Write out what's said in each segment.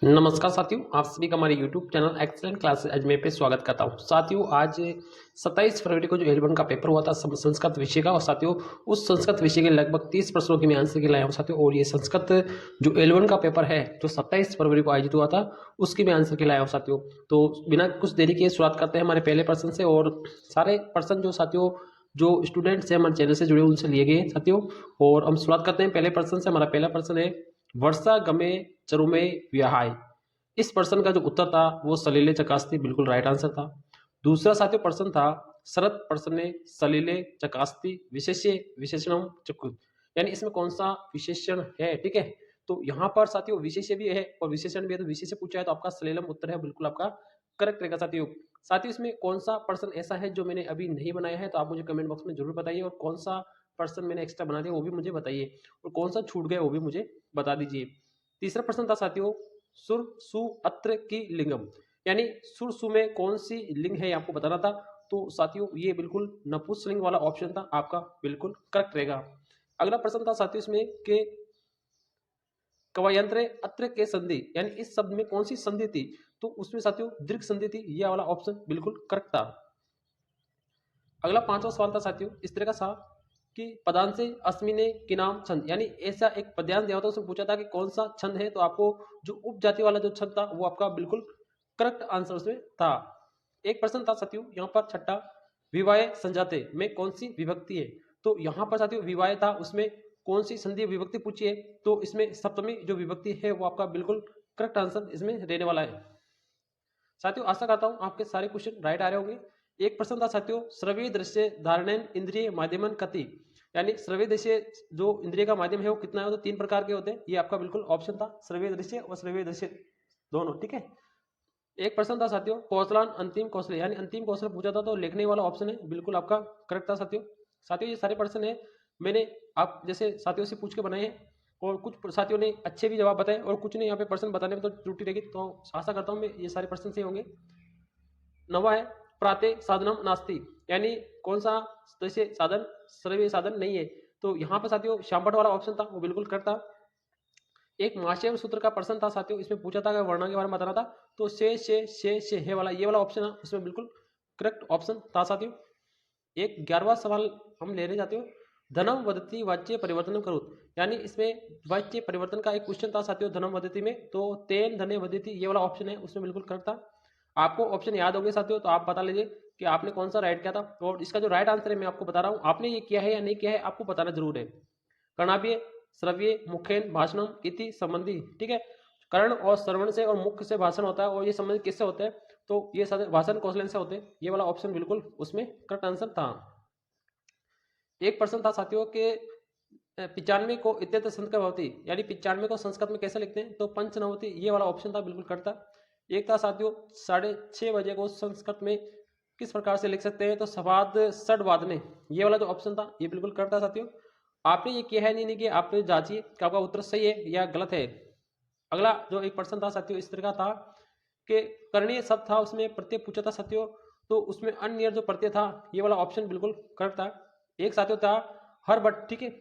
नमस्कार साथियों, आप सभी का हमारे YouTube channel excellent classes Ajmer पे स्वागत करता हूं। साथियों, आज 27 फरवरी को जो L1 का पेपर हुआ था संस्कृत विषय का, और साथियों उस संस्कृत विषय के लगभग 30 प्रश्नों की मैं आंसर की लाया हूं साथियों। और ये संस्कृत जो L1 का पेपर है जो 27 फरवरी को आयोजित हुआ था उसकी मैं आंसर की लाया हूँ साथियों। तो बिना कुछ देरी के शुरुआत करते हैं हमारे पहले प्रश्न से। और सारे प्रश्न जो साथियों जो स्टूडेंट्स हैं हमारे चैनल से जुड़े उनसे लिए गए हैं साथियों। और हम शुरुआत करते हैं पहले प्रश्न से। हमारा पहला प्रश्न है वर्षा गमे चरुमे व्याहाय। इस प्रश्न का जो उत्तर था वो सलीले चकास्ती, बिल्कुल राइट आंसर था। दूसरा साथियों प्रश्न था शरत प्रश्न सलीले चकास्ती विशेष्य विशेषणम चकुत, यानी इसमें कौन सा विशेषण है। ठीक है, तो यहाँ पर साथियों विशेष्य भी है और विशेषण भी है, तो विशेष्य पूछा है तो आपका सलीलम उत्तर है, बिल्कुल आपका करेक्ट रहेगा साथियों। साथियों इसमें कौन सा प्रश्न ऐसा है जो मैंने अभी नहीं बनाया है, तो आप मुझे कमेंट बॉक्स में जरूर बताइए। और कौन सा प्रश्न मैंने एक्स्ट्रा बना दिया वो भी मुझे बताइए, और कौन सा छूट गया वो भी मुझे बता दीजिए। तीसरा प्रश्न था साथियों सुर सु अत्र की लिंगम, यानी सुर सु में कौन सी लिंग है आपको बताना था। तो साथियों ये बिल्कुल नपुंसकलिंग वाला ऑप्शन था, आपका बिल्कुल करेक्ट रहेगा। अगला प्रश्न था साथियों इसमें कि कवयंत्र अत्र के संधि, यानी इस शब्द में कौन सी संधि थी, तो उसमें साथियों दीर्घ संधि थी। यह वाला ऑप्शन बिल्कुल करेक्ट था। अगला पांचवा सवाल था साथियों इस तरह का था कि पदांश से अस्मिने की नाम छंद, यानी ऐसा एक पद्यांश दिया था उसमें पूछा था कि कौन सा छंद है, तो आपको जो उपजाति वाला जो छंद था वो आपका बिल्कुल करेक्ट आंसर उसमें था। एक प्रश्न था साथियों यहाँ पर छठा विवाह संजाते में कौन सी विभक्ति है, तो यहाँ पर साथियों विवाह था उसमें कौन सी संधि विभक्ति पूछी है, तो इसमें सप्तमी जो विभक्ति है वो आपका बिल्कुल करेक्ट आंसर इसमें रहने वाला है। साथियों आशा करता हूं आपके सारे क्वेश्चन राइट आ रहे होंगे। एक प्रश्न था साथियों श्रव्य दृश्य धारणन इंद्रिय माध्यमन कति, यानी श्रव्य दृश्य जो इंद्रिय का माध्यम है वो कितना है, तो 3 प्रकार के होते हैं। ये आपका बिल्कुल ऑप्शन था श्रव्य दृश्य और श्रव्य दृश्य दोनों। ठीक है, एक प्रश्न था साथियों कौशलान अंतिम कौशल, यानी अंतिम कौशल पूछा था, तो लिखने वाला ऑप्शन है बिल्कुल आपका करेक्ट था साथियों। साथियों ये सारे प्रश्न है मैंने आप जैसे साथियों से पूछ के बनाए हैं, और कुछ साथियों ने अच्छे भी जवाब बताए और कुछ ने यहाँ पे प्रश्न बताने में तो त्रुटि रहेगी, तो आशा करता हूँ मैं ये सारे प्रश्न से होंगे। नवा है प्राते साधनम नास्ति, यानी कौन सा जैसे साधन श्रव्य साधन नहीं है, तो यहाँ पर साथियों श्यामपट वाला ऑप्शन था वो बिल्कुल करेक्ट था। एक महाशय सूत्र का प्रश्न था साथियों, इसमें पूछा था कि वर्णा के बारे में बताना था, तो से है वाला ये वाला ऑप्शन है उसमें बिल्कुल करेक्ट ऑप्शन था साथियों। एक 11वां सवाल हम लेने जाते हो धनम वदती वाच्य परिवर्तन करो, यानी इसमें वाच्य परिवर्तन का एक क्वेश्चन था साथियों धनम वदती में, तो तेन धने वदती ये वाला ऑप्शन है उसमें बिल्कुल करेक्ट था। आपको ऑप्शन याद होंगे साथियों, तो आप बता लीजिए कि आपने कौन सा राइट किया था। और इसका जो राइट आंसर है मैं आपको बता रहा हूँ, आपने ये किया है या नहीं किया है आपको बताना जरूर है। कर्णाभ्य श्रव्य मुखेन भाषणम इति संबंधी, ठीक है, कर्ण और श्रवण से और मुख से भाषण होता है, और ये संबंधित किससे होते हैं, तो ये भाषण कौशल से होते हैं। ये वाला ऑप्शन बिल्कुल उसमें करेक्ट आंसर था। एक प्रश्न था साथियों के 95 को इत्यत्र संत का भवती, यानी 95 को संस्कृत में कैसे लिखते हैं, तो पंचनवती ये वाला ऑप्शन था बिल्कुल करेक्ट था। एक था साथियों 6:30 बजे को संस्कृत में किस प्रकार से लिख सकते हैं, तो सवाद षड वादने ये वाला जो ऑप्शन था ये बिल्कुल करेक्ट था साथियों। आपने ये किया है नहीं किया, आपने जांचिए कि आपका उत्तर सही है या गलत है। अगला जो एक प्रश्न था साथियों इस तरह का था कि करणीय शब्द था उसमें प्रत्यय पूछा था साथियों, तो उसमें अन्य जो प्रत्यय था ये वाला ऑप्शन बिल्कुल करेक्ट था। एक साथियों था हर बट, ठीक है,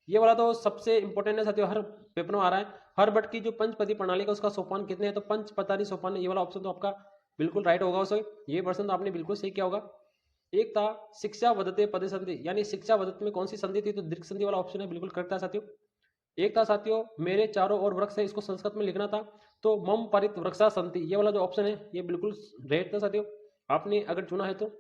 ये वाला तो सबसे इंपॉर्टेंट है साथियों, हर पेपर में आ रहा है। हर बट की जो पंचपदी प्रणाली का उसका सोपान कितने हैं, तो पंचपदानी सोपान, ये वाला ऑप्शन तो आपका बिल्कुल राइट होगा उसमें, ये प्रश्न तो आपने बिल्कुल सही किया होगा। एक था शिक्षा वदते पदे संधि, यानी शिक्षा वदते में कौन सी संधि थी, तो दीर्घ संधि वाला ऑप्शन है बिल्कुल करेक्ट था साथियों। एक था साथियों मेरे चारों ओर वृक्ष है, इसको संस्कृत में लिखना था, तो मम परित वृक्षा संति ये वाला जो ऑप्शन है ये बिल्कुल राइट था साथियों, आपने अगर चुना है तो।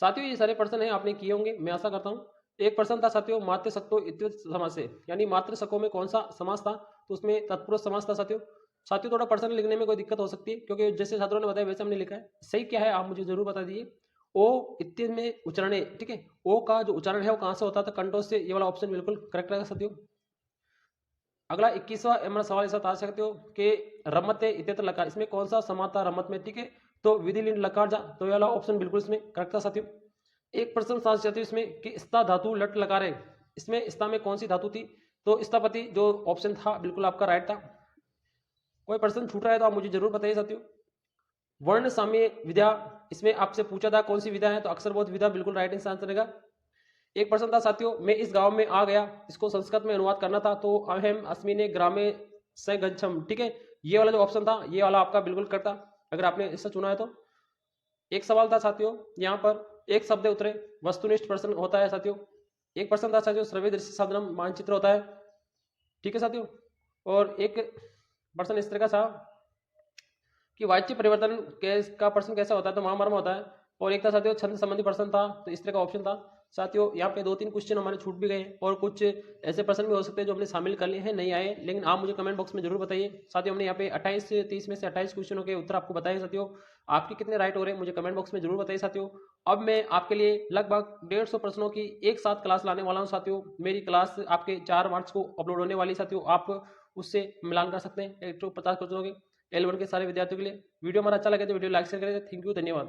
साथियों ये सारे प्रश्न है आपने किए होंगे मैं आशा करता हूँ। एक प्रश्न था साथियों मातृ शक्तो इत्युत समास से, यानी मातृ शकों में कौन सा समास था, तो उसमें तत्पुरुष समास था साथियों। साथियों थोड़ा प्रश्न लिखने में कोई दिक्कत हो सकती है, क्योंकि जैसे छात्रों ने बताया वैसे हमने लिखा है। सही क्या है आप मुझे जरूर बता दीजिए। ओ इत्यादि में उच्चारण है, ठीक है, ओ का जो उच्चारण है वो कहाँ से होता था, कंठों से, ये वाला ऑप्शन बिल्कुल करेक्ट रहेगा साथियों। अगला 21वां हमारा सवाल ऐसा आ सकते हो कि रमते इत्यत्र लकार, इसमें कौन सा समा था रमत में, ठीक है, तो विधि लिंग लकार जा, तो ये वाला ऑप्शन बिल्कुल इसमें करेक्ट था साथियों। एक प्रश्न साथ साथियों इसमें कि स्था धातु लट लकार है, इसमें स्था में कौन सी धातु थी, तो स्थापति जो ऑप्शन था बिल्कुल आपका राइट था। कोई प्रश्न छूट रहा है तो आप मुझे जरूर बताइए साथियों। वर्ण साम्य विद्या, इसमें आपसे पूछा था कौन सी विधा है, तो अक्षर बोध विधा बिल्कुल राइट आंसर रहेगा। एक प्रश्न था साथियों मैं इस गांव में आ गया, इसको संस्कृत में अनुवाद करना था, तो अहम अस्मिने ग्रामे सगच्छम, ठीक है। ये वाला जो ऑप्शन था ये वाला आपका बिल्कुल करेक्ट था, अगर आपने इससे चुना है तो। एक सवाल था साथियों, यहाँ पर एक शब्द उतरे, वस्तुनिष्ठ प्रश्न होता है साथियों। एक प्रश्न था साथियों, श्रव्य दृश्य साधनम मानचित्र होता है, ठीक है साथियों। और एक प्रश्न इस तरह का था कि वाच्य परिवर्तन का प्रश्न कैसा होता है, तो महामर्म होता है। और एक था साथियों छंद संबंधी प्रश्न था, तो इस तरह का ऑप्शन था साथियों। यहाँ पे 2-3 क्वेश्चन हमारे छूट भी गए, और कुछ ऐसे प्रश्न भी हो सकते हैं जो हमने शामिल कर लिए हैं, नहीं आए, लेकिन आप मुझे कमेंट बॉक्स में जरूर बताइए साथियों। हमने यहाँ पे 28 से 30 में से 28 क्वेश्चनों के उत्तर आपको बताए साथियों। आपके कितने राइट हो रहे हैं मुझे कमेंट बॉक्स में जरूर बताइए साथियों। अब मैं आपके लिए लगभग 150 प्रश्नों की एक साथ क्लास लाने वाला हूँ साथियों। मेरी क्लास आपके 4 मार्च को अपलोड होने वाली साथियों, आप उससे मिलान कर सकते हैं 150 प्रश्नों के L1 के सारे विद्यार्थियों के लिए। वीडियो हमारा अच्छा लगे तो वीडियो लाइक शेयर करें। थैंक यू, धन्यवाद।